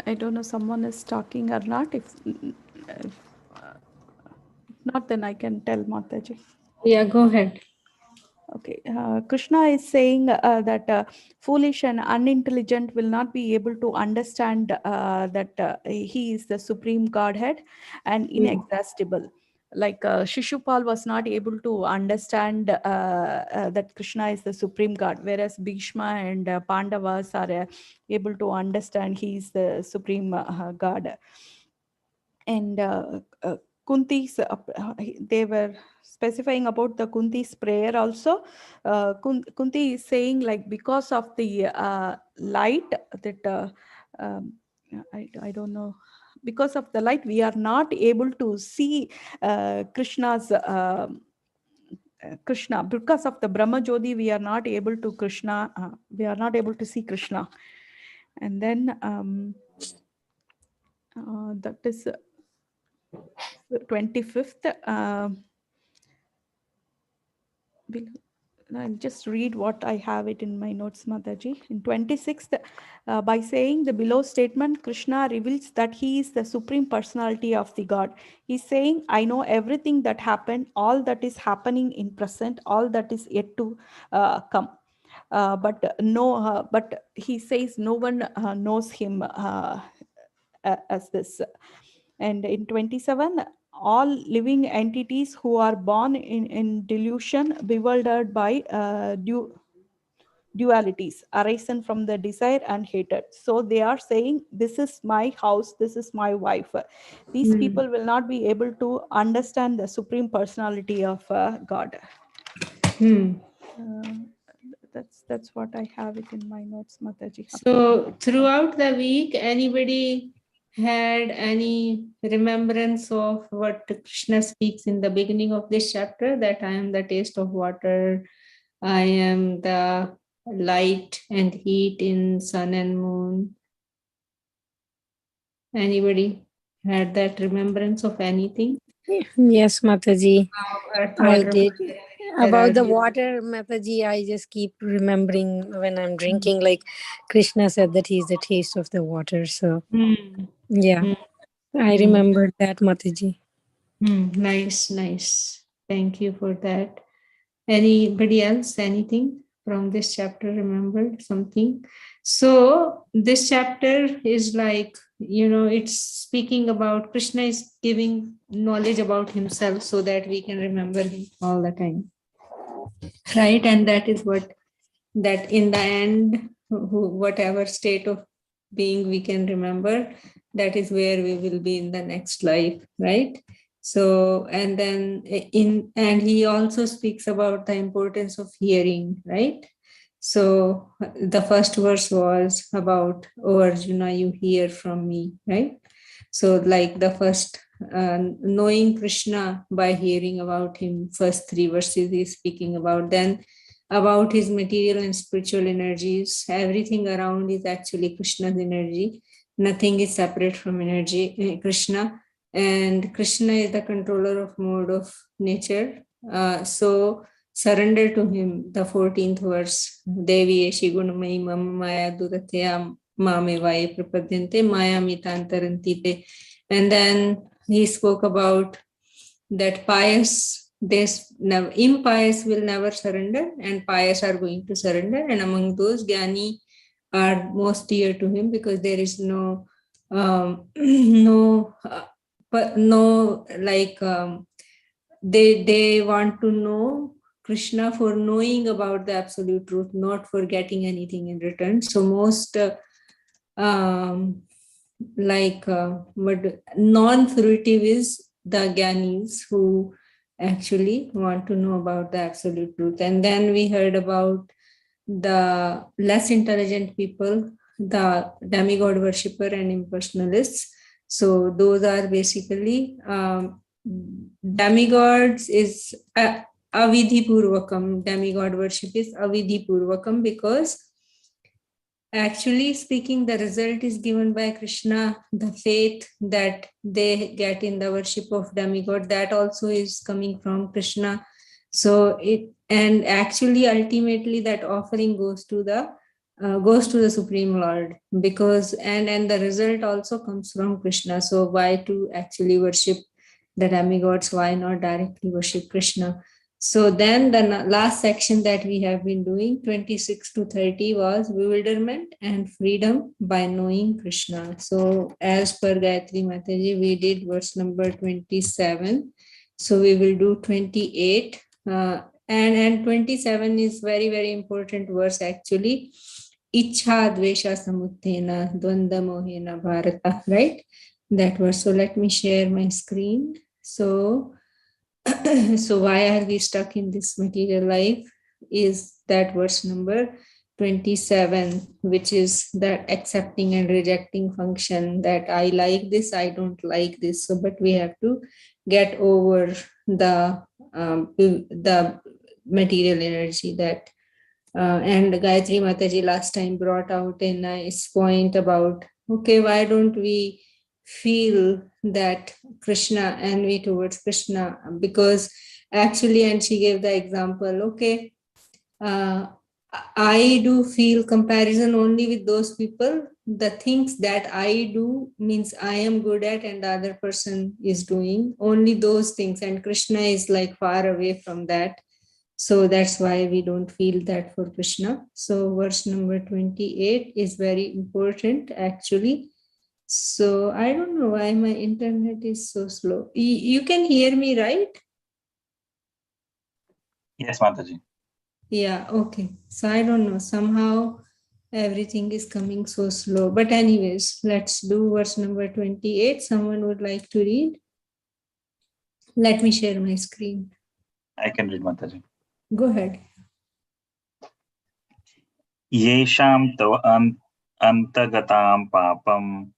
I don't know someone is talking or not. If not, then I can tell Mataji. Yeah, go ahead. Okay, Krishna is saying that foolish and unintelligent will not be able to understand that he is the supreme Godhead and inexhaustible. Like Shishupal was not able to understand that Krishna is the supreme God, whereas Bhishma and Pandavas are able to understand he is the supreme God. And Kunti's, they were specifying about the Kunti's prayer also. Kunti is saying like because of the light that I don't know, because of the light we are not able to see Krishna's Krishna. Because of the Brahma Jyoti we are not able to Krishna, we are not able to see Krishna. And then that is 25th. I'll just read what I have it in my notes, Mataji. In 26th, by saying the below statement, Krishna reveals that he is the supreme personality of the God. He's saying, I know everything that happened, all that is happening in present, all that is yet to come. But he says no one knows him as this. And in 27, all living entities who are born in delusion, bewildered by dualities arisen from the desire and hatred. So they are saying, this is my house, this is my wife. These people will not be able to understand the supreme personality of God. That's what I have it in my notes, Mataji. So throughout the week, anybody had any remembrance of what Krishna speaks in the beginning of this chapter, that I am the taste of water, I am the light and heat in sun and moon? Anybody had that remembrance of anything? Yes, Mataji, Earth, I water, did. fire, About the energy. water, Mataji, I just keep remembering when I'm drinking, like Krishna said that he's the taste of the water. So, yeah, I remembered that, Mataji. Nice, nice. Thank you for that. Anybody else, anything from this chapter remembered something? So this chapter is like, it's speaking about Krishna is giving knowledge about himself so that we can remember him all the time. Right. And that is what, that in the end, whatever state of being we can remember, that is where we will be in the next life. Right. So, and then and he also speaks about the importance of hearing, right? So the first verse was about, oh Arjuna, you hear from me, right? So like the first, knowing Krishna by hearing about him, first three verses he's speaking about. Then about his material and spiritual energies, everything around is actually Krishna's energy. Nothing is separate from energy, Krishna. And Krishna is the controller of mode of nature. So surrender to him. The 14th verse, Devi Eshi Gunamai Mama Maya Duratya Mame Vaye Prapadyante Maya Mitantarantite. And then he spoke about that pious, impious will never surrender, and pious are going to surrender. And among those, Gyani are most dear to him because there is no they want to know Krishna for knowing about the absolute truth, not for getting anything in return. So most but non-fruitive is the Gyanis who actually want to know about the absolute truth. And then we heard about the less intelligent people, the demigod worshipper and impersonalists. So those are basically demigods is avidhi purvakam. Demigod worship is avidhi purvakam because actually speaking, the result is given by Krishna. The faith that they get in the worship of demigod, that also is coming from Krishna. So and actually ultimately that offering goes to the goes to the Supreme Lord, because and the result also comes from Krishna. So why to actually worship the demigods? Why not directly worship Krishna? So then the last section that we have been doing, 26 to 30, was bewilderment and freedom by knowing Krishna. So as per Gayatri Mataji, we did verse number 27. So we will do 28. And 27 is very, very important verse actually. Ichha dvesha samuttena dvanda mohena bharata, right? That verse. So let me share my screen. So so why are we stuck in this material life is that verse number 27, which is that accepting and rejecting function, that I like this, I don't like this. So but we have to get over the material energy that and Gayatri Mataji last time brought out a nice point about, okay, why don't we feel that Krishna, envy towards Krishna? Because actually, and she gave the example, okay, I do feel comparison only with those people. The things that I do means I am good at and the other person is doing only those things. And Krishna is like far away from that. So that's why we don't feel that for Krishna. So verse number 28 is very important actually. So I don't know why my internet is so slow. You can hear me, right? Yes, Mataji. Yeah, okay. So I don't know. Somehow everything is coming so slow. But anyways, let's do verse number 28. Someone would like to read? Let me share my screen. I can read, Mataji. Go ahead. Yesham tav antagatam papam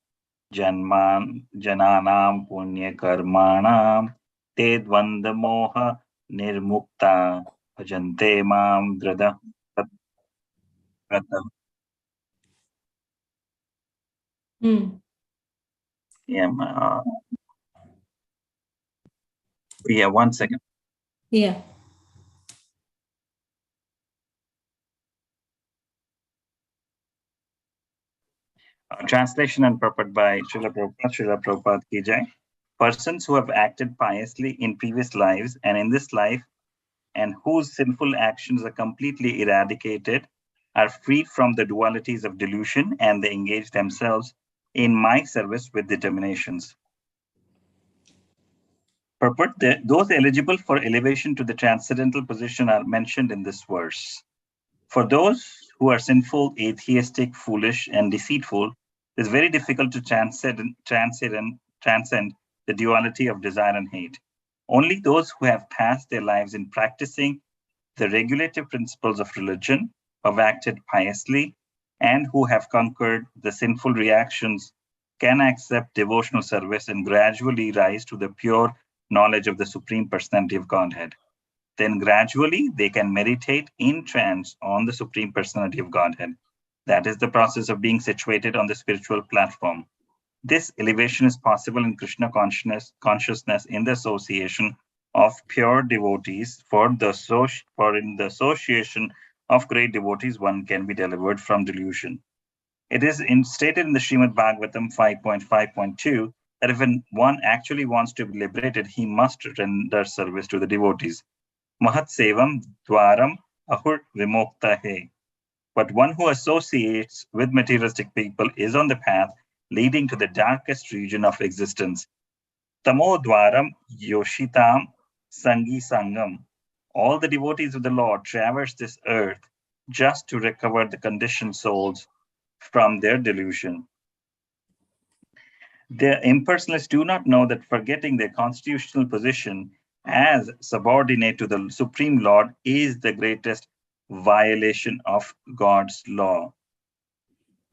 jananam punya karmanam te dvanda moha nirmukta bhajante mam drada. Yeah, 1 second. Yeah. Translation and purport by Srila Prabhupada Ki Jai. Persons who have acted piously in previous lives and in this life, and whose sinful actions are completely eradicated, are freed from the dualities of delusion, and they engage themselves in my service with determinations. Purport: those eligible for elevation to the transcendental position are mentioned in this verse. For those who are sinful, atheistic, foolish, and deceitful, it is very difficult to transcend the duality of desire and hate. Only those who have passed their lives in practicing the regulative principles of religion, who have acted piously, and who have conquered the sinful reactions can accept devotional service and gradually rise to the pure knowledge of the Supreme Personality of Godhead. Then gradually they can meditate in trance on the Supreme Personality of Godhead. That is the process of being situated on the spiritual platform. This elevation is possible in Krishna consciousness in the association of pure devotees. For in the association of great devotees, one can be delivered from delusion. It is stated in the Srimad Bhagavatam 5.5.2 that if one actually wants to be liberated, he must render service to the devotees. Mahat sevam dwaram ahur vimokta hai. But one who associates with materialistic people is on the path leading to the darkest region of existence. Tamo dwaram yoshitam sangi sangam. All the devotees of the Lord traverse this earth just to recover the conditioned souls from their delusion. The impersonalists do not know that forgetting their constitutional position as subordinate to the Supreme Lord is the greatest violation of God's law.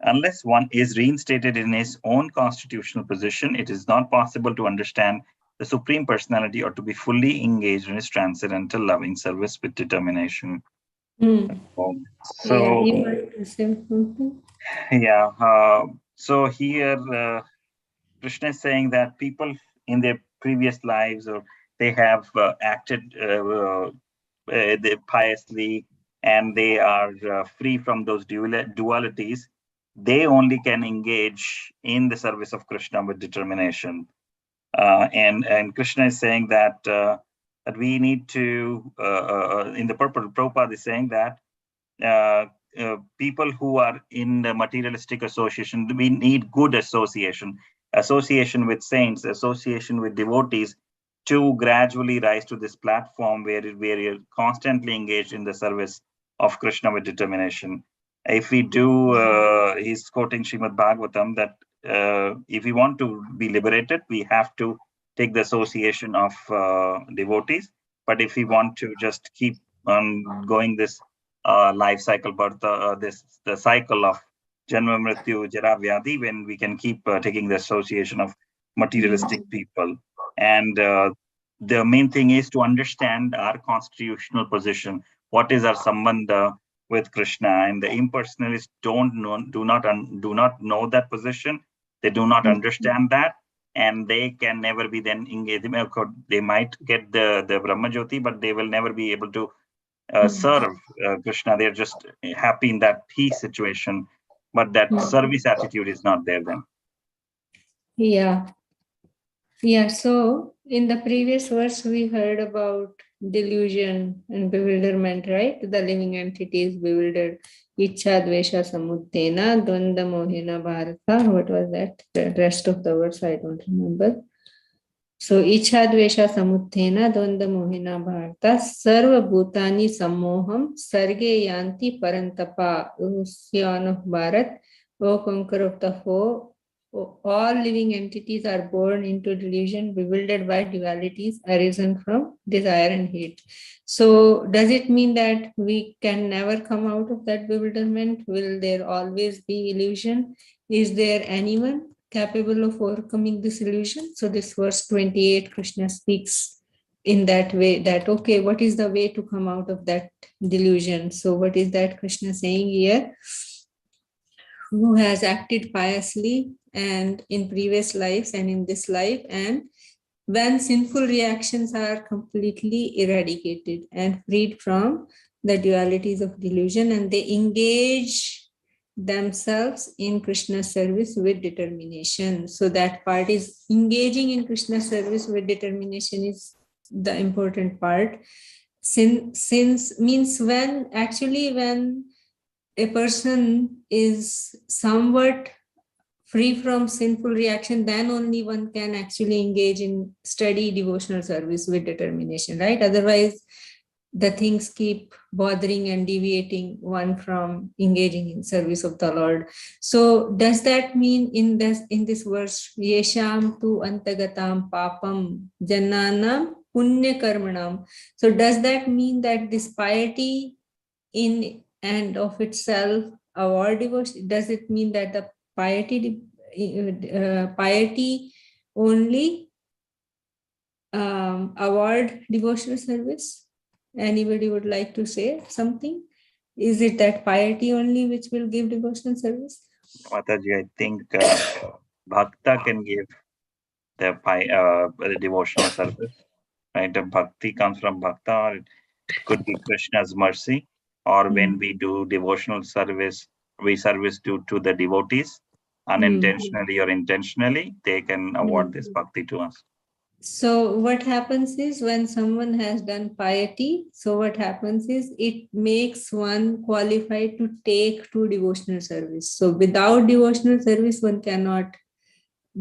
Unless one is reinstated in his own constitutional position, it is not possible to understand the Supreme Personality or to be fully engaged in his transcendental loving service with determination. So, so here Krishna is saying that people in their previous lives, or they have acted piously, and they are free from those dualities, they only can engage in the service of Krishna with determination. And Krishna is saying that we need to, in the purport, Prabhupada is saying that people who are in the materialistic association, we need good association with saints, association with devotees, to gradually rise to this platform where you're constantly engaged in the service of Krishna with determination. If we do, he's quoting Srimad Bhagavatam, that if we want to be liberated, we have to take the association of devotees. But if we want to just keep on going this life cycle, but the cycle of Janma Mrityu Jara Vyadhi, when we can keep taking the association of materialistic people. And the main thing is to understand our constitutional position. What is our sambandha with Krishna? And the impersonalists do not know that position. They do not understand that, and they can never be then engaged. They might get the Brahma Jyoti, but they will never be able to serve Krishna. They're just happy in that peace situation, but that service attitude is not there then. Yeah, so in the previous verse, we heard about delusion and bewilderment, right? The living entity is bewildered. Ichha dvesha samuttena dvanda mohena bharata. What was that? The rest of the verse, I don't remember. So, Ichha dvesha samuttena dvanda mohena bharata sarva bhutani sammoham sarge yanti parantapa. Ocean of Bharat, O conqueror of the foe. All living entities are born into delusion, bewildered by dualities arisen from desire and hate. So, does it mean that we can never come out of that bewilderment? Will there always be illusion? Is there anyone capable of overcoming this illusion? So, this verse 28, Krishna speaks in that way, that, okay, what is the way to come out of that delusion? So, what is that Krishna saying here? Who has acted piously and in previous lives and in this life, and when sinful reactions are completely eradicated and freed from the dualities of delusion, and they engage themselves in Krishna's service with determination. So that part is engaging in Krishna's service with determination is the important part. Since means when a person is somewhat free from sinful reaction, then only one can actually engage in steady devotional service with determination, right? Otherwise, the things keep bothering and deviating one from engaging in service of the Lord. So does that mean in this verse, Yesham tu antagatam papam jannanam punya karmanam? So does that mean that this piety in and of itself award devotion? Does it mean that the piety only award devotional service? Anybody would like to say something? Is it that piety only which will give devotional service? Mataji, I think Bhakta can give the devotional service, right? The Bhakti comes from Bhakta, or it could be Krishna's mercy, or when we do devotional service, we service to the devotees, unintentionally or intentionally, they can award this Bhakti to us. So what happens is when someone has done piety, so what happens is it makes one qualified to take to devotional service. So without devotional service, one cannot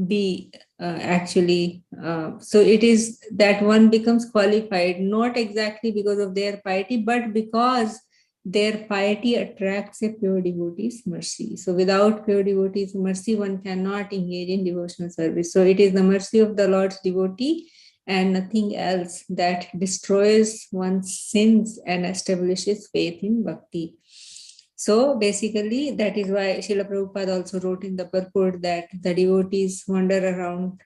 be so it is that one becomes qualified, not exactly because of their piety, but because their piety attracts a pure devotee's mercy. So without pure devotee's mercy, one cannot engage in devotional service. So it is the mercy of the Lord's devotee and nothing else that destroys one's sins and establishes faith in bhakti. So basically, that is why Srila Prabhupada also wrote in the purport that the devotees wander around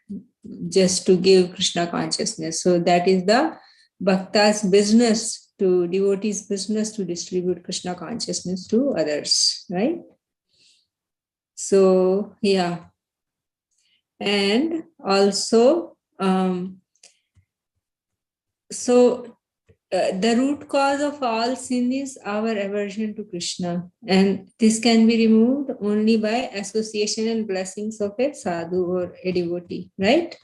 just to give Krishna consciousness. So that is the bhakta's business, to devotees' business to distribute Krishna consciousness to others, right? So, yeah. And also, so the root cause of all sin is our aversion to Krishna. And this can be removed only by association and blessings of a sadhu or a devotee, right?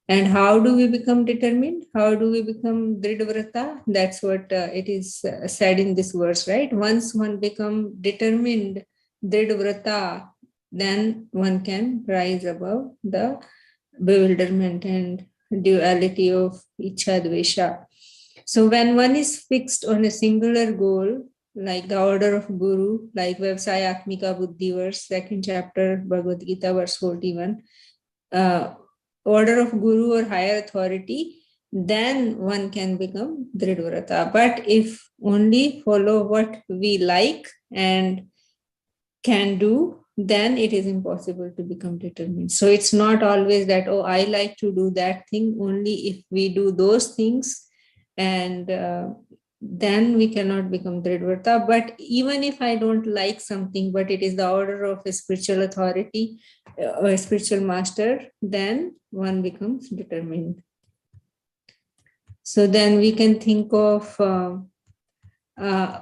And how do we become determined? How do we become Dridvrata? That's what it is said in this verse, right? Once one become determined Dridvrata, then one can rise above the bewilderment and duality of Ichha Dvesha. So when one is fixed on a singular goal, like the order of Guru, like Vavsayatmika Buddhi verse, second chapter, Bhagavad Gita, verse 41, order of Guru or higher authority, then one can become Dridvrata. But if only follow what we like and can do, then it is impossible to become determined. So it's not always that, oh, I like to do that thing, only if we do those things, and then we cannot become Dridvrata. But even if I don't like something, but it is the order of a spiritual authority or a spiritual master, then one becomes determined. So then we can think of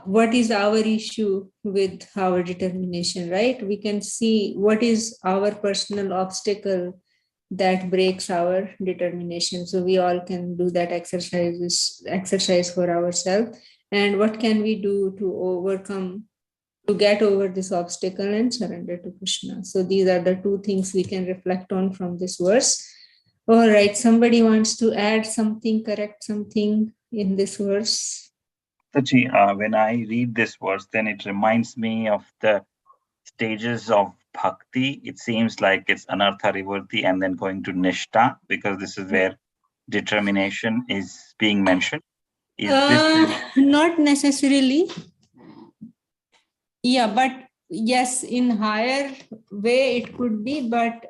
what is our issue with our determination, right? We can see what is our personal obstacle that breaks our determination. So we all can do that exercise for ourselves. And what can we do to get over this obstacle and surrender to Krishna? So these are the two things we can reflect on from this verse. All right, somebody wants to add something, correct something in this verse? Sachi, when I read this verse, then it reminds me of the stages of bhakti. It seems like it's anartha rivarti and then going to nishta, because this is where determination is being mentioned. Is this not necessarily? Yeah, but yes, in higher way it could be, but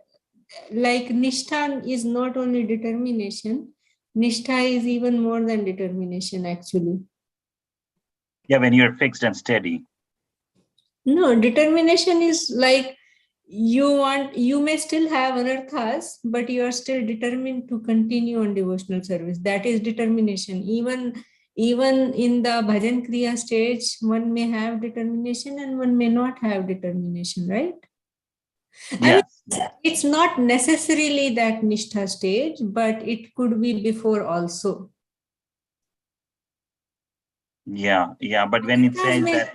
like nishtha is not only determination, nishtha is even more than determination actually. Yeah, when you're fixed and steady. No, determination is like you may still have anarthas, but you are still determined to continue on devotional service. That is determination. Even in the bhajan kriya stage, one may have determination and one may not have determination, right? Yes. I mean, it's not necessarily that nishtha stage, but it could be before also. Yeah. But when it says that,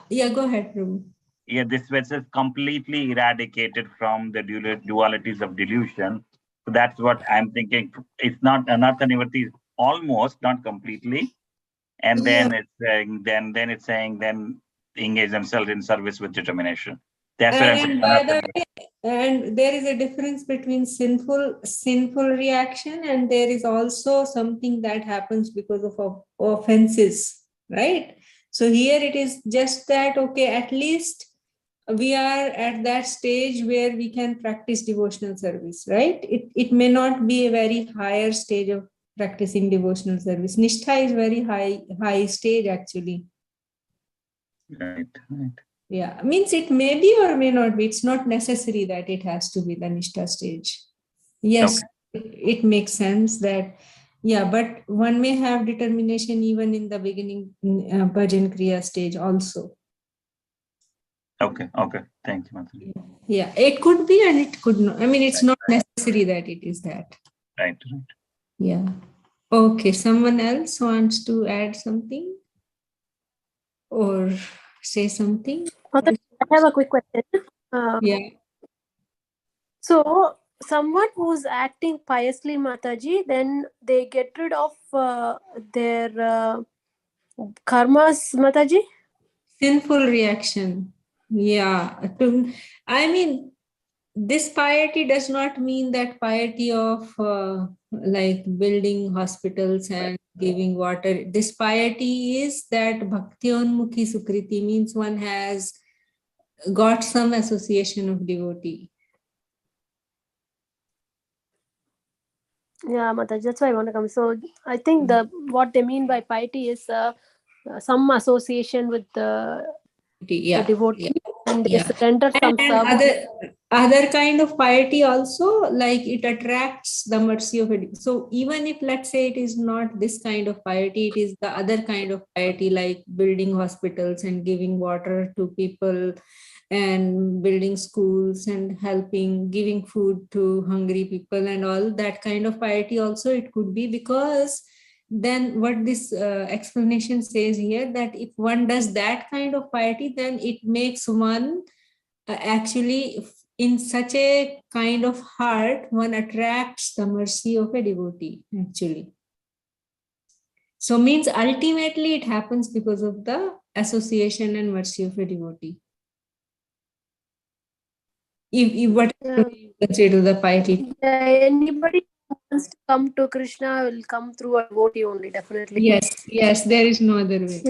yeah, go ahead, Prabhu. Yeah, this verse is completely eradicated from the dualities of delusion. So that's what I'm thinking. It's not anartha nivarti, almost, not completely. And then it's saying, then engage themselves in service with determination. That's what I'm saying. By the way, and there is a difference between sinful reaction, and there is also something that happens because of offenses, right? So here it is just that, okay, at least we are at that stage where we can practice devotional service, right? It may not be a very higher stage of practicing devotional service. Nishtha is very high stage actually. Right. Yeah, means it may be or may not be. It's not necessary that it has to be the Nishtha stage. Yes, it makes sense that, yeah, but one may have determination even in the beginning bhajan kriya stage also. Okay. Thank you, Mataji. Yeah, it could be and it could not. I mean, it's not necessary that it is that. Right. Yeah. Okay, someone else wants to add something or say something? I have a quick question. Yeah. So, someone who's acting piously, Mataji, then they get rid of their karmas, Mataji? Sinful reaction. Yeah. I mean, this piety does not mean that piety of like building hospitals and giving water. This piety is that bhakti onmukhi sukriti, means one has got some association of devotee. Yeah, Mataji, that's why I want to come. So, I think what they mean by piety is some association with the devotee, and they render some service. other kind of piety also, like it attracts the mercy of it. So even if, let's say, it is not this kind of piety, it is the other kind of piety, like building hospitals and giving water to people and building schools and helping, giving food to hungry people and all that kind of piety also it could be. Because then what this explanation says here, that if one does that kind of piety, then it makes one actually in such a kind of heart, one attracts the mercy of a devotee actually. So means ultimately it happens because of the association and mercy of a devotee. If whatever you consider the piety. Anybody who wants to come to Krishna will come through a devotee only, definitely. Yes, there is no other way.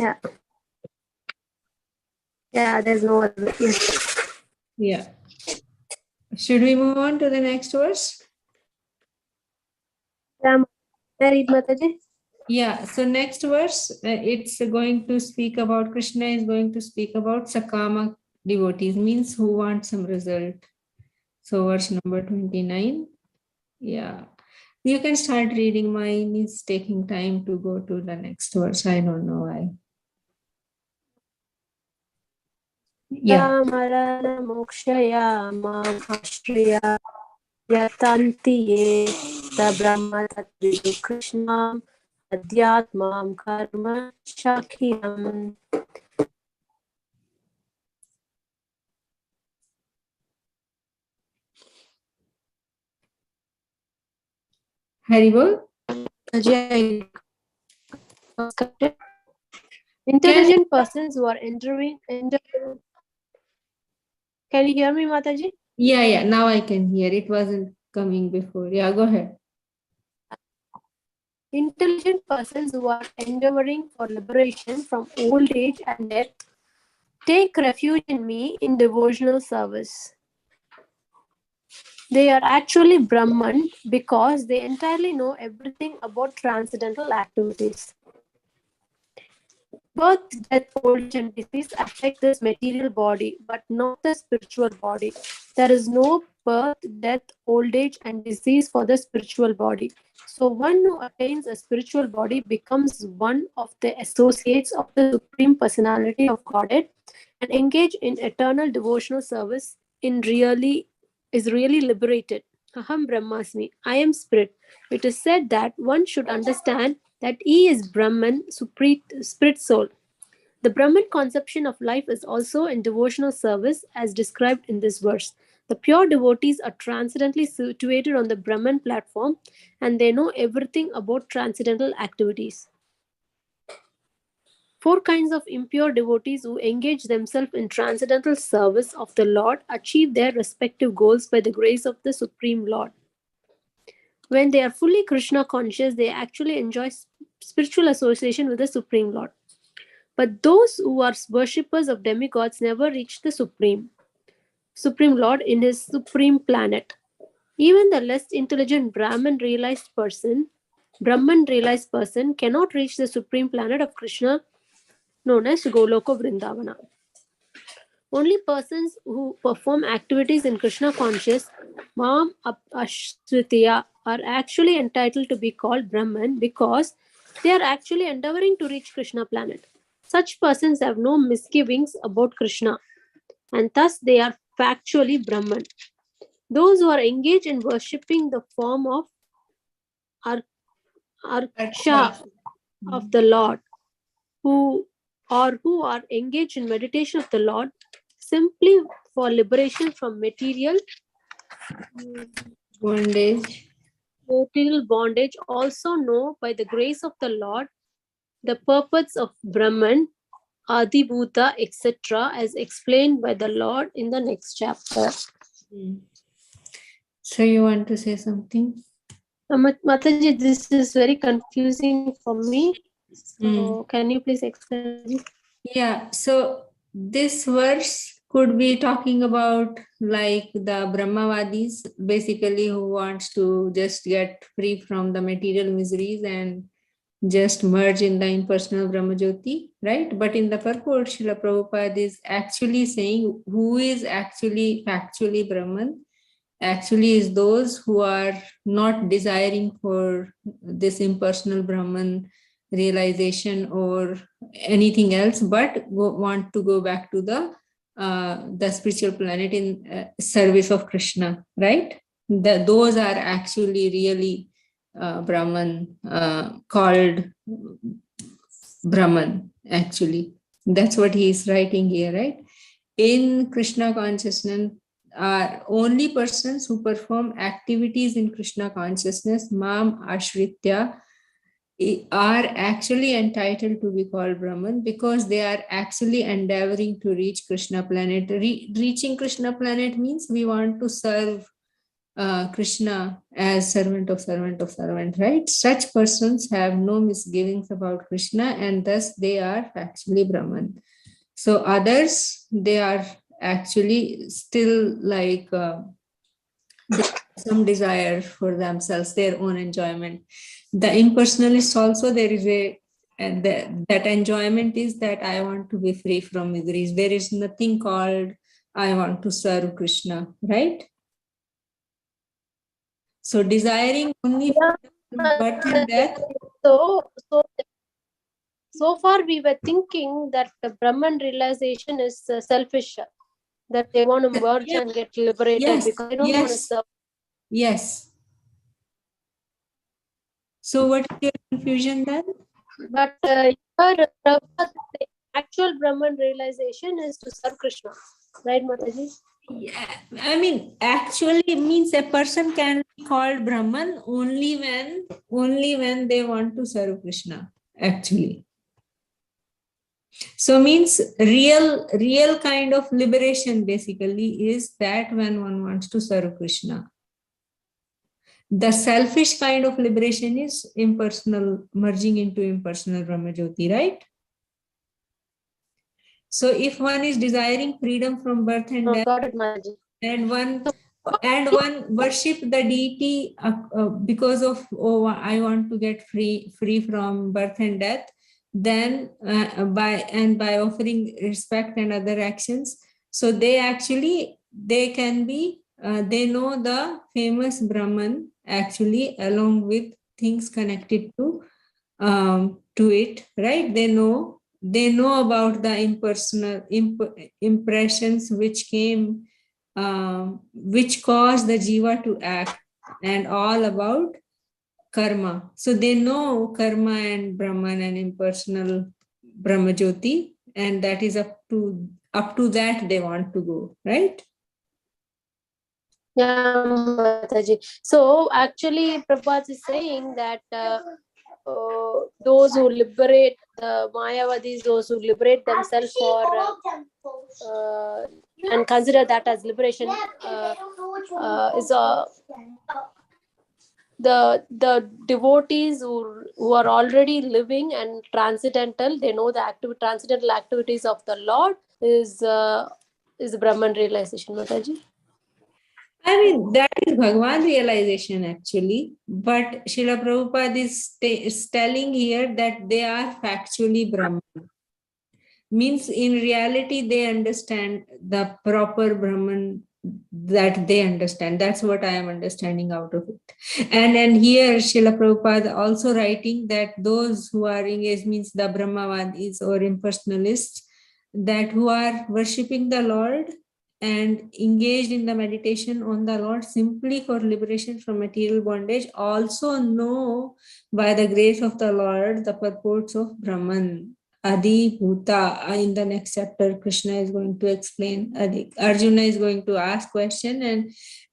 Yeah, there's no other way. Yes. Yeah. Should we move on to the next verse? Read, Mataji. Yeah, so next verse, it's going to speak about, Krishna is going to speak about Sakama devotees, means who want some result. So verse number 29. Yeah, you can start reading. Mine is taking time to go to the next verse. I don't know why. Yeah. Marana mokshaya mam ashriya yatanti ye sa brahma tatvidu Krishnam adhyatmam karma shakhiyam. Haribol? Intelligent persons who are entering. Can you hear me, Mataji? Yeah, now I can hear. It wasn't coming before. Yeah, go ahead. Intelligent persons who are endeavoring for liberation from old age and death take refuge in me in devotional service. They are actually Brahman because they entirely know everything about transcendental activities. Birth, death, old age, and disease affect this material body, but not the spiritual body. There is no birth, death, old age, and disease for the spiritual body. So one who attains a spiritual body becomes one of the associates of the Supreme Personality of Godhead and engage in eternal devotional service is really liberated. Aham Brahmasmi, I am spirit. It is said that one should understand that he is Brahman, spirit soul. The Brahman conception of life is also in devotional service as described in this verse. The pure devotees are transcendently situated on the Brahman platform and they know everything about transcendental activities. 4 kinds of impure devotees who engage themselves in transcendental service of the Lord achieve their respective goals by the grace of the Supreme Lord. When they are fully Krishna conscious, they actually enjoy spiritual association with the Supreme Lord. But those who are worshippers of demigods never reach the Supreme Lord in his supreme planet. Even the less intelligent Brahman realized person cannot reach the supreme planet of Krishna known as Goloka Vrindavana. Only persons who perform activities in Krishna conscious, Mam Ashritya, are actually entitled to be called Brahman because they are actually endeavoring to reach Krishna planet. Such persons have no misgivings about Krishna and thus they are factually Brahman. Those who are engaged in worshipping the form of Arksha of the Lord, who are engaged in meditation of the Lord simply for liberation from material bondage, also know by the grace of the Lord the purpose of Brahman, Adibhuta, etc., as explained by the Lord in the next chapter. So you want to say something? Mataji, this is very confusing for me. So can you please explain? Yeah, so this verse could be talking about like the Brahmavadis, basically who wants to just get free from the material miseries and just merge in the impersonal Brahmajyoti, right? But in the purport, Srila Prabhupada is actually saying who is actually factually Brahman actually is those who are not desiring for this impersonal Brahman realization or anything else, but want to go back to the spiritual planet in service of Krishna, right? Those are actually really Brahman, called Brahman, actually. That's what he is writing here, right? In Krishna consciousness, are only persons who perform activities in Krishna consciousness, Mam Ashritya, are actually entitled to be called Brahman because they are actually endeavoring to reach Krishna planet. Reaching Krishna planet means we want to serve Krishna as servant of servant, right? Such persons have no misgivings about Krishna and thus they are actually Brahman. So others, they are actually still like some desire for themselves, their own enjoyment. The impersonalists also, there is that enjoyment is that I want to be free from miseries. There is nothing called I want to serve Krishna, right? So desiring only birth and death. So far we were thinking that the Brahman realization is selfish, that they want to merge and get liberated because they don't want to serve. Yes. So what is your confusion then? But the actual Brahman realization is to serve Krishna, right, Mataji? Yeah, I mean, actually means a person can be called Brahman only when they want to serve Krishna, actually. So means real kind of liberation basically is that when one wants to serve Krishna. The selfish kind of liberation is impersonal, merging into impersonal Brahmajyoti, right? So if one is desiring freedom from birth and death, got it, Mataji. and one worship the deity because of, oh, I want to get free from birth and death, then by offering respect and other actions, so they can be they know the famous Brahman actually, along with things connected to it, right? They know about the impersonal impressions which came, which cause the jiva to act, and all about karma. So they know karma and Brahman and impersonal Brahmajyoti, and that is up to that they want to go, right? Yeah, Mataji. So actually, Prabhupada is saying that those who liberate the Mayavadis, those who liberate themselves for and consider that as liberation is the devotees who are already living and transcendental. They know the transcendental activities of the Lord is Brahman realization, Mataji. I mean, that is Bhagwan realization actually, but Srila Prabhupada is telling here that they are factually Brahman. Means in reality, they understand the proper Brahman that they understand. That's what I am understanding out of it. And here Srila Prabhupada also writing that those who are engaged, means the Brahmavadis or impersonalists, that who are worshipping the Lord and engaged in the meditation on the Lord simply for liberation from material bondage, also know by the grace of the Lord the purports of Brahman, Adi Bhuta. In the next chapter, Krishna is going to explain. Arjuna is going to ask question, and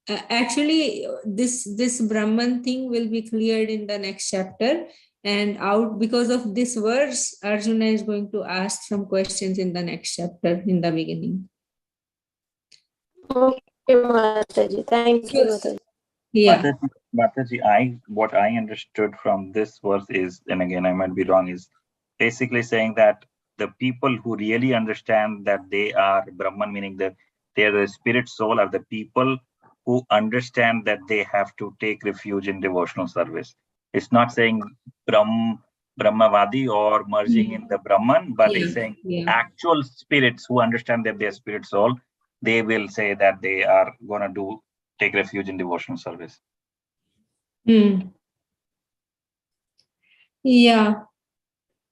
actually this Brahman thing will be cleared in the next chapter. And out because of this verse, Arjuna is going to ask some questions in the next chapter in the beginning. Okay, Mataji. Thank you, Mataji. Yeah. Mataji, what I understood from this verse is, and again I might be wrong, is basically saying that the people who really understand that they are Brahman, meaning that they are the spirit soul, are the people who understand that they have to take refuge in devotional service. It's not saying Brahmavadi or merging in the Brahman, but he's saying actual spirits who understand that they're spirit soul, they will say that they are going to take refuge in devotional service. Yeah,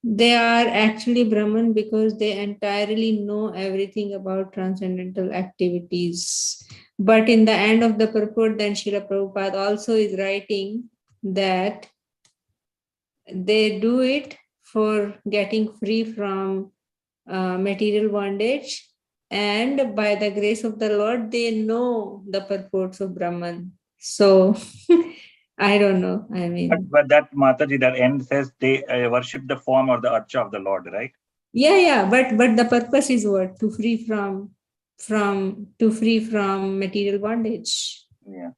they are actually Brahman because they entirely know everything about transcendental activities. But in the end of the purport, then Srila Prabhupada also is writing that they do it for getting free from material bondage, and by the grace of the Lord, they know the purports of Brahman. So I don't know. I mean, but that Mataji, that end says they worship the form or the archa of the Lord, right? Yeah. But the purpose is what? To free from material bondage. Yeah.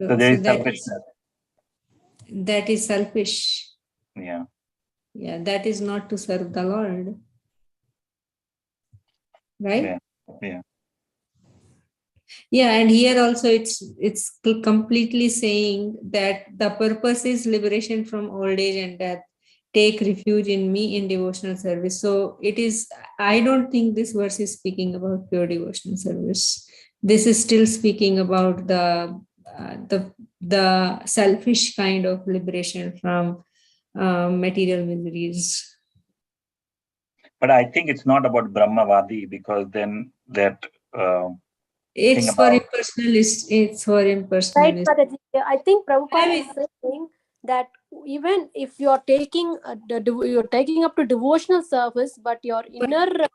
So there is selfishness. That is selfish. Yeah. Yeah, that is not to serve the Lord. Right? Yeah, and here also it's completely saying that the purpose is liberation from old age and death. Take refuge in me in devotional service. So it is, I don't think this verse is speaking about pure devotional service. This is still speaking about the selfish kind of liberation from material miseries. But I think it's not about Brahmavadi, because then that it's for impersonalists. It's for impersonalists. Right, I think Prabhupada is saying that even if you're taking up to devotional service, but your inner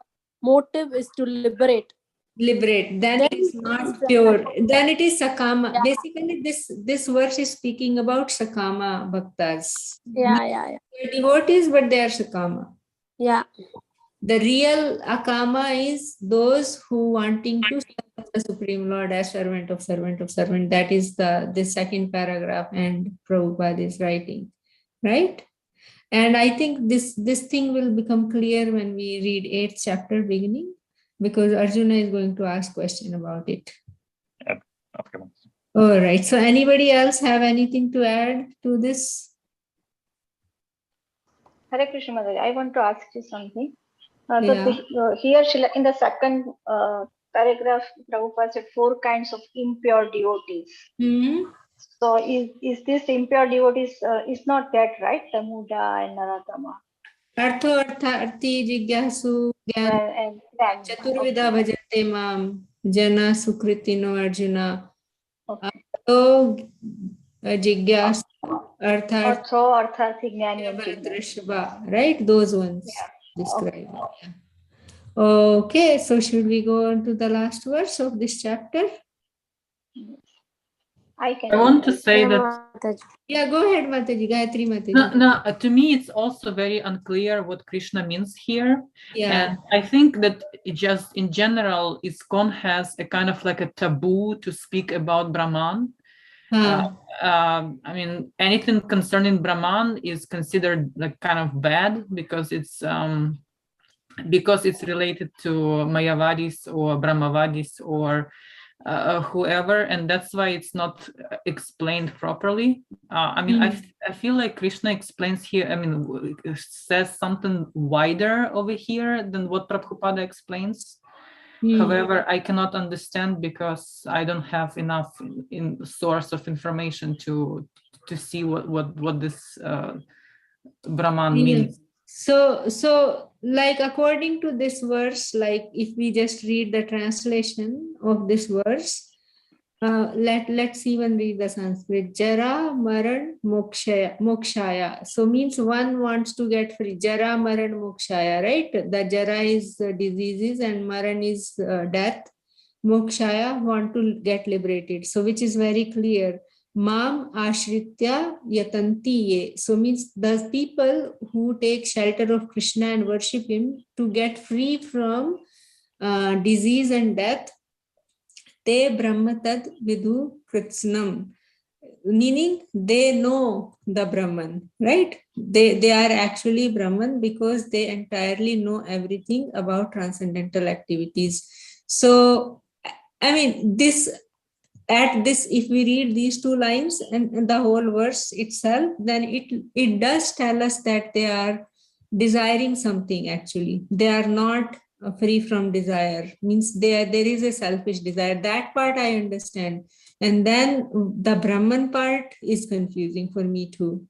motive is to liberate, then it is not pure. Then it is sakama. Yeah. Basically, this verse is speaking about sakama bhaktas. Yeah. They're devotees, but they are sakama. Yeah. The real akama is those who wanting to serve the Supreme Lord as servant of servant. That is the second paragraph, and Prabhupada is writing, right? And I think this thing will become clear when we read 8th chapter beginning, because Arjuna is going to ask question about it. Okay. All right. So anybody else have anything to add to this? Hare Krishna Mother, I want to ask you something. Here in the second paragraph, Prabhupada said 4 kinds of impure devotees. So is this impure devotees is not that right? The Muda and Naratama. Arthi jigyasu gyan chaturvida bhajante mam jana sukritino Arjuna. Artho jigyasu artharthi jnani and right? Those ones described. Okay. Okay, so should we go on to the last verse of this chapter? I want to say that. Yeah, go ahead, Mataji, Gayatri Mataji. No, to me, it's also very unclear what Krishna means here. Yeah. And I think that it just in general, ISKCON has a kind of like a taboo to speak about Brahman. I mean, anything concerning Brahman is considered like kind of bad because it's related to Mayavadis or Brahmavadis or whoever, and that's why it's not explained properly. I mean, I feel like Krishna explains here, I mean, says something wider over here than what Prabhupada explains. However, I cannot understand because I don't have enough in source of information to see what this Brahman means. So like according to this verse, like if we just read the translation of this verse, let's even read the Sanskrit. Jara maran mokshaya. So means one wants to get free. Jara maran mokshaya, right? The jara is diseases and maran is death. Mokshaya want to get liberated. So which is very clear. Mam ashritya yatanti ye. So means the people who take shelter of Krishna and worship him to get free from disease and death, te brahmatad vidhu kritsnam. Meaning they know the Brahman, right? They are actually Brahman because they entirely know everything about transcendental activities. So, I mean, this at this, if we read these two lines and the whole verse itself, then it does tell us that they are desiring something. Actually, they are not free from desire. Means there is a selfish desire. That part I understand. And then the Brahman part is confusing for me too.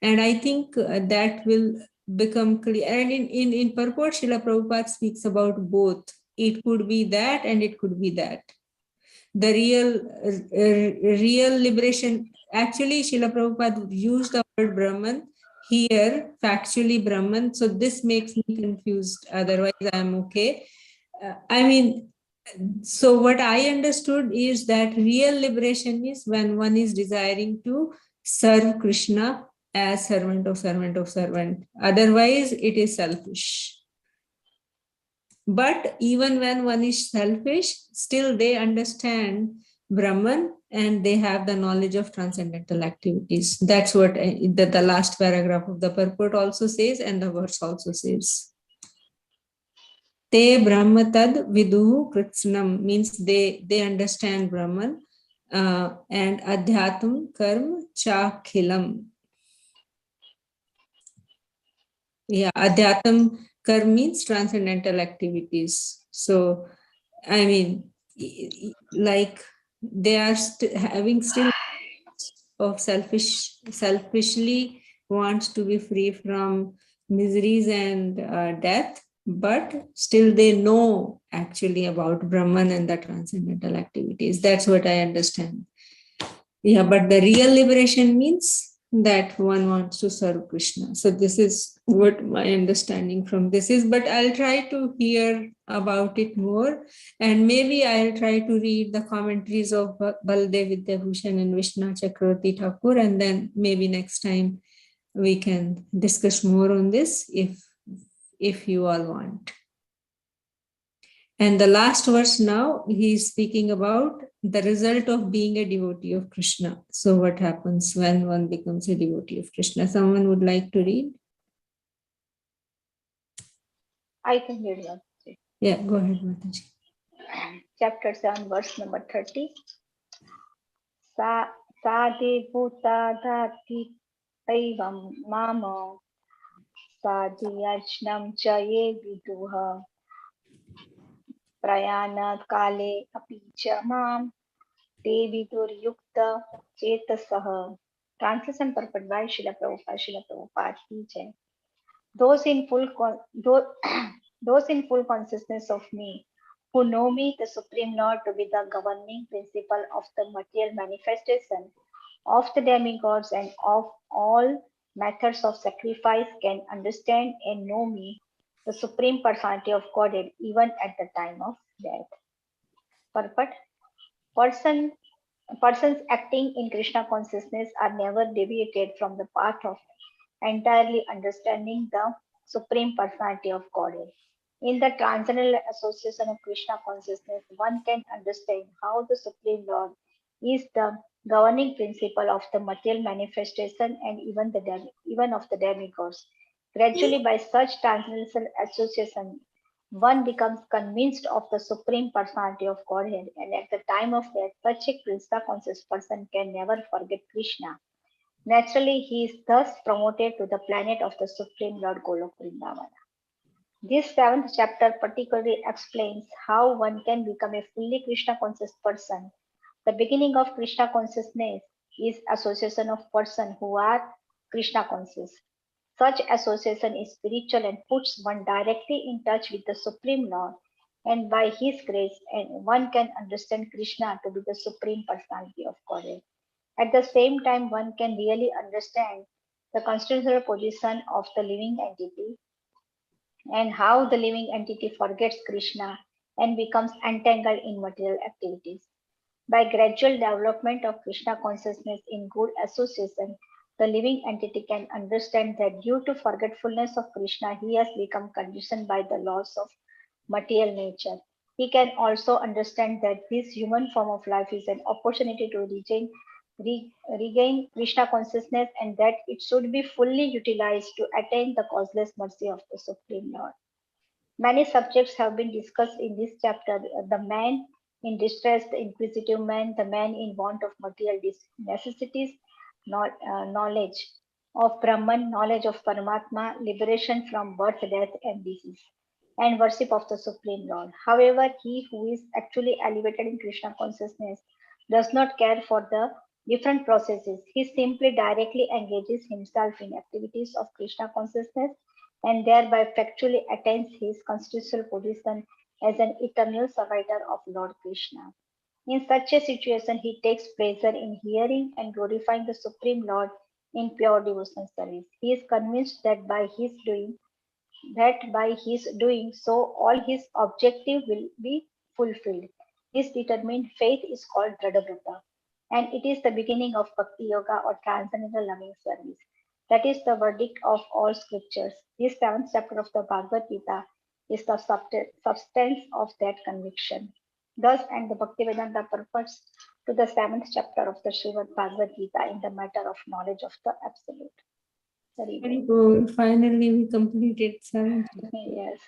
And I think that will become clear. And in purport, Srila Prabhupada speaks about both. It could be that and it could be that. The real liberation, actually Srila Prabhupada used the word Brahman here, factually Brahman. So this makes me confused. Otherwise I'm okay. I mean, so what I understood is that real liberation is when one is desiring to serve Krishna as servant of servant of servant. Otherwise it is selfish. But even when one is selfish, still they understand Brahman and they have the knowledge of transcendental activities. That's what the last paragraph of the purport also says, and the verse also says. Te Brahma tad viduhu kritsnam, means they understand Brahman, and adhyatam karma chakhilam. Yeah, adhyatam karma means transcendental activities. So, I mean, like they are having still of selfishly wants to be free from miseries and death, but still they know actually about Brahman and the transcendental activities. That's what I understand. Yeah, but the real liberation means that one wants to serve Krishna. So this is what my understanding from this is, but I'll try to hear about it more, and maybe I'll try to read the commentaries of Baldev Vidyabhushan and Vishnu Chakravarti Thakur, and then maybe next time we can discuss more on this if you all want. And the last verse now, he is speaking about the result of being a devotee of Krishna. So what happens when one becomes a devotee of Krishna? Someone would like to read? I can read that. Yeah, go ahead, Mataji. Chapter 7, verse number 30. Sade bhuta dhati aivam mama sadhyajnam chaye viduha prayana kale apicha mam te vidur yukta chetasah. Translation purport by Srila Prabhupada teaching. Those in full those in full consciousness of me, who know me, the Supreme Lord, to be the governing principle of the material manifestation of the demigods and of all methods of sacrifice, can understand and know me, the Supreme Personality of Godhead, even at the time of death. Purport: Persons acting in Krishna consciousness are never deviated from the path of entirely understanding the Supreme Personality of Godhead. In the transcendental association of Krishna consciousness, one can understand how the Supreme Lord is the governing principle of the material manifestation and even of the demigods. Gradually, by such transcendental association, one becomes convinced of the Supreme Personality of Godhead, and at the time of death, such a Krishna conscious person can never forget Krishna. Naturally, he is thus promoted to the planet of the Supreme Lord Golok Vrindavana. This 7th chapter particularly explains how one can become a fully Krishna conscious person. The beginning of Krishna consciousness is association of persons who are Krishna conscious. Such association is spiritual and puts one directly in touch with the Supreme Lord, and by His grace, and one can understand Krishna to be the Supreme Personality of Godhead. At the same time, one can really understand the constitutional position of the living entity and how the living entity forgets Krishna and becomes entangled in material activities. By gradual development of Krishna consciousness in good association, the living entity can understand that due to forgetfulness of Krishna, he has become conditioned by the laws of material nature. He can also understand that this human form of life is an opportunity to regain Krishna consciousness, and that it should be fully utilized to attain the causeless mercy of the Supreme Lord. Many subjects have been discussed in this chapter. The main in distress, the inquisitive man, the man in want of material necessities, knowledge of Brahman, knowledge of Paramatma, liberation from birth, death, and disease, and worship of the Supreme Lord. However, he who is actually elevated in Krishna consciousness does not care for the different processes. He simply directly engages himself in activities of Krishna consciousness and thereby factually attains his constitutional position as an eternal servitor of Lord Krishna. In such a situation, he takes pleasure in hearing and glorifying the Supreme Lord in pure devotional service. He is convinced that by his doing so, all his objective will be fulfilled. This determined faith is called Dradhavrata, and it is the beginning of Bhakti Yoga or transcendental loving service. That is the verdict of all scriptures. This seventh chapter of the Bhagavad Gita is the substance of that conviction. Thus, and the Bhaktivedanta purports to the seventh chapter of the Srimad Bhagavad Gita in the matter of knowledge of the Absolute. Very good. Finally, we completed 7. Yes.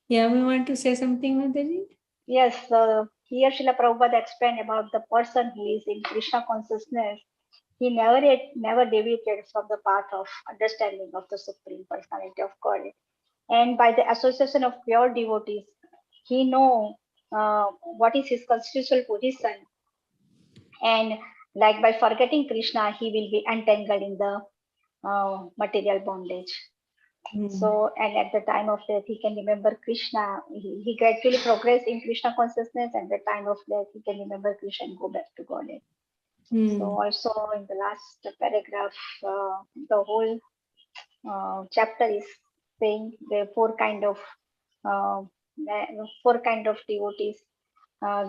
Yeah, we want to say something, Mataji? Yes, here Srila Prabhupada explained about the person who is in Krishna consciousness. He never deviated from the path of understanding of the Supreme Personality of God. And by the association of pure devotees, he know what is his constitutional position. And like by forgetting Krishna, he will be entangled in the material bondage. So, and at the time of death, he can remember Krishna. He gradually progress in Krishna consciousness, and at the time of death, he can remember Krishna and go back to Godhead. So, also in the last paragraph, the whole chapter is saying the four kind of devotees.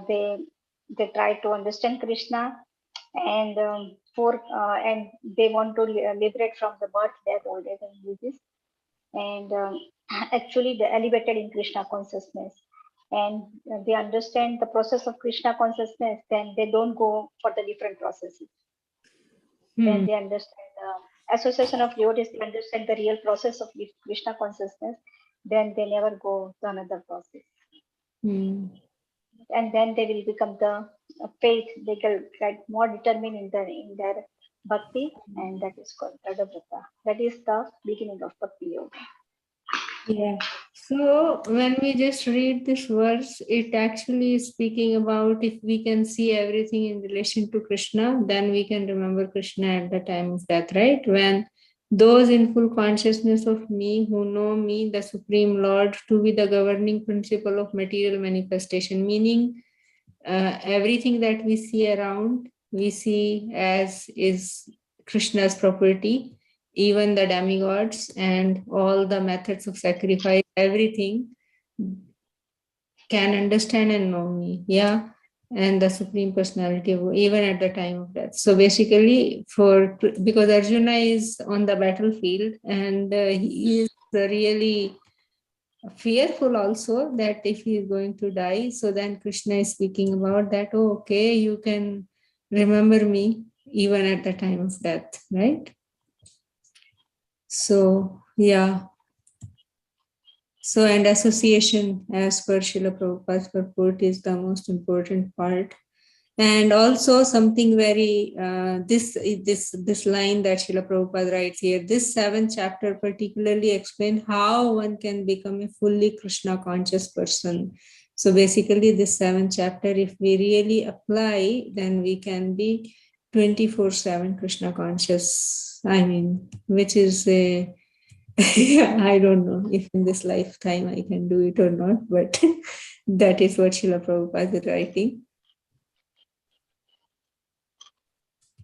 They try to understand Krishna, and and they want to liberate from the birth, death, old age, and disease. And actually they elevated in Krishna consciousness, and they understand the process of Krishna consciousness, then they don't go for the different processes. Then they understand the association of devotees, they understand the real process of Krishna consciousness, then they never go to another process. And then they will become the faith, they get more determined in their bhakti, and that is called Dradhavrata. That is the beginning of Bhakti Yoga. Yeah. So when we just read this verse, it actually is speaking about if we can see everything in relation to Krishna, then we can remember Krishna at the time of death, right? When those in full consciousness of me who know me, the Supreme Lord, to be the governing principle of material manifestation, meaning everything that we see around, we see as is Krishna's property. Even the demigods and all the methods of sacrifice, everything can understand and know me. Yeah. And the Supreme Personality, even at the time of death. So basically, because Arjuna is on the battlefield and he is really fearful also that if he is going to die, so then Krishna is speaking about that, oh, okay, you can remember me even at the time of death, right? So, yeah. So, and association as per Srila Prabhupada's purport is the most important part. And also something very, this line that Srila Prabhupada writes here, this 7th chapter particularly explains how one can become a fully Krishna conscious person. So basically this 7th chapter, if we really apply, then we can be 24/7 Krishna conscious. I mean, which is a, I don't know if in this lifetime I can do it or not, but that is what Srila Prabhupada is writing.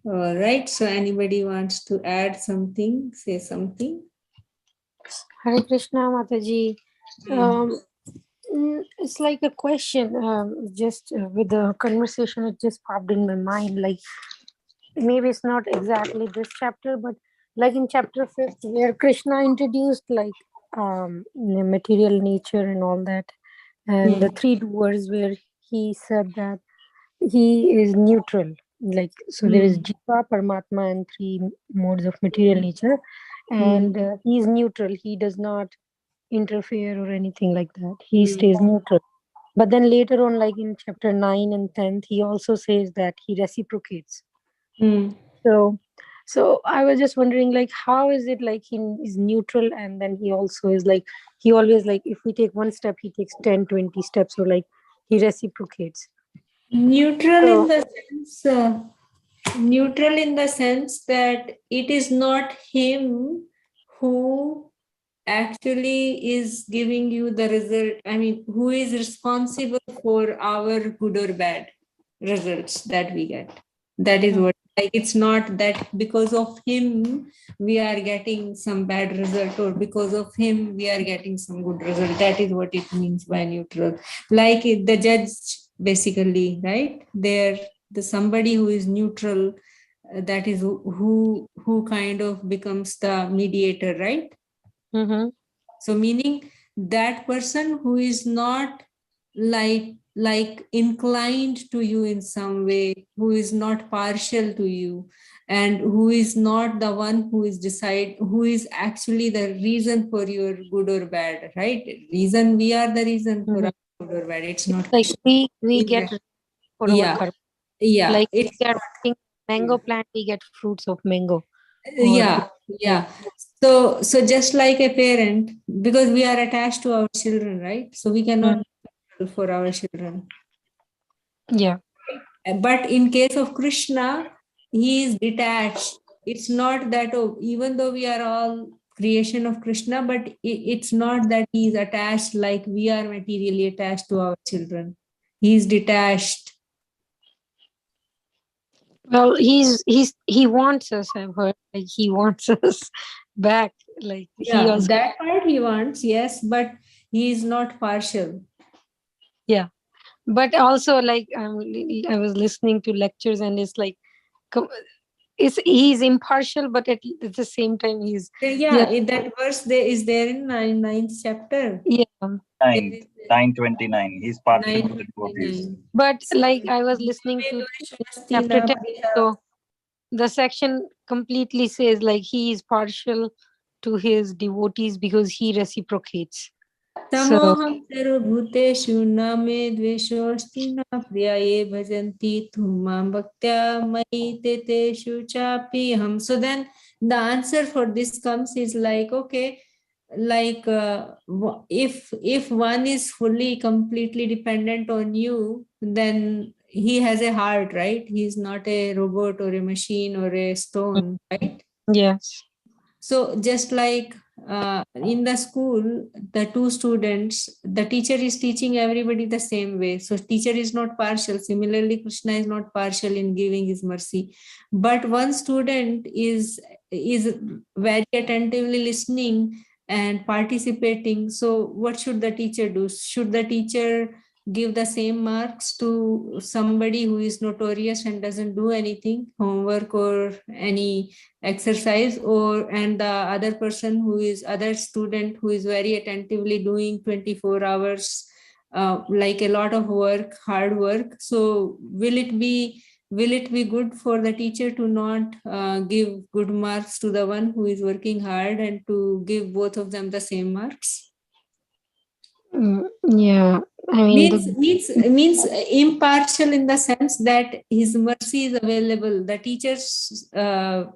All right. So anybody wants to add something, say something? Hare Krishna, Mataji. It's like a question, just with the conversation, it just popped in my mind. Like, maybe it's not exactly this chapter, but like in chapter 5th, where Krishna introduced like the material nature and all that, and the 3 doers, where he said that he is neutral. Like, so there is Jiva, Paramatma, and 3 modes of material nature, and he is neutral. He does not interfere or anything like that. He stays neutral. But then later on, like in chapter 9 and 10, he also says that he reciprocates. So I was just wondering, like, how is it like he is neutral, and then he also is like, he always, like, if we take one step, he takes 10, 20 steps, or like he reciprocates. Neutral in the sense, neutral in the sense that it is not him who actually is giving you the result. I mean, who is responsible for our good or bad results that we get. That is what, like, it's not that because of him we are getting some bad result, or because of him we are getting some good result. That is what it means by neutral. Like the judge, basically, right? There, the somebody who is neutral, that is who kind of becomes the mediator, right? So meaning that person who is not like inclined to you in some way, who is not partial to you, and who is not the one who is who is actually the reason for your good or bad, right? Reason, we are the reason for our good or bad. It's not like we get for our karma. Yeah, like it's we are putting mango plant, we get fruits of mango. Yeah. So just like a parent, because we are attached to our children, right? So we cannot for our children. Yeah. But in case of Krishna, he is detached. It's not that, oh, even though we are all creation of Krishna, but it's not that he is attached like we are materially attached to our children. He is detached. Well, he wants us, I've heard, like he wants us back. Like he also, that part he wants, yes, but he is not partial. Yeah. But also, like, I was listening to lectures, and it's like, he's impartial, but at the same time he's in that verse there is there in ninth chapter. 9:29. He's partial to the devotees. But like I was listening to chapter 10, so the section completely says like he is partial to his devotees because he reciprocates. तमोहं सर्वभूतेषु न मे द्वेषोऽस्ति न प्रियाये भजन्ति तुं मां भक्त्या मयि ते तेषु चाप्यहम्. So then the answer for this comes is like, okay, like if one is fully completely dependent on you, then he has a heart, right? He's not a robot or a machine or a stone, right? Yes. So just like in the school, the two students, the teacher is teaching everybody the same way. So teacher is not partial. Similarly, Krishna is not partial in giving his mercy. But one student is very attentively listening and participating. So what should the teacher do? Should the teacher give the same marks to somebody who is notorious and doesn't do anything, homework or any exercise, and the other person who is other student who is very attentively doing 24 hours, like a lot of work, hard work? So will it be good for the teacher to not give good marks to the one who is working hard and to give both of them the same marks? Yeah, I mean, means impartial in the sense that his mercy is available. The teacher's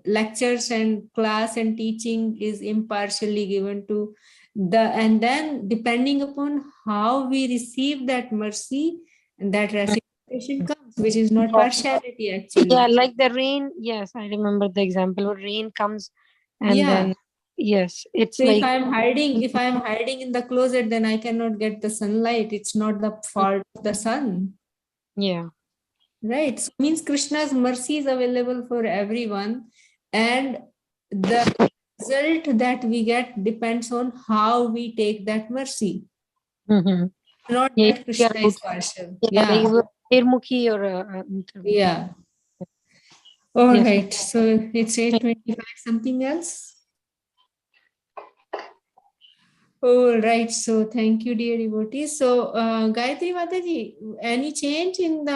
lectures and class and teaching is impartially given to and then depending upon how we receive that mercy, that reciprocation comes, which is not partiality actually. Yeah, like the rain. Yes, I remember the example where rain comes, and then yes, it's so like if I'm hiding in the closet, then I cannot get the sunlight. It's not the fault of the sun. Yeah. Right. So means Krishna's mercy is available for everyone, and the result that we get depends on how we take that mercy. Not that Krishna is partial. Irmukhi or yeah. All right. So it's 8:25. Something else? All right. So thank you, dear devotees. So Gayatri Mataji, any change in the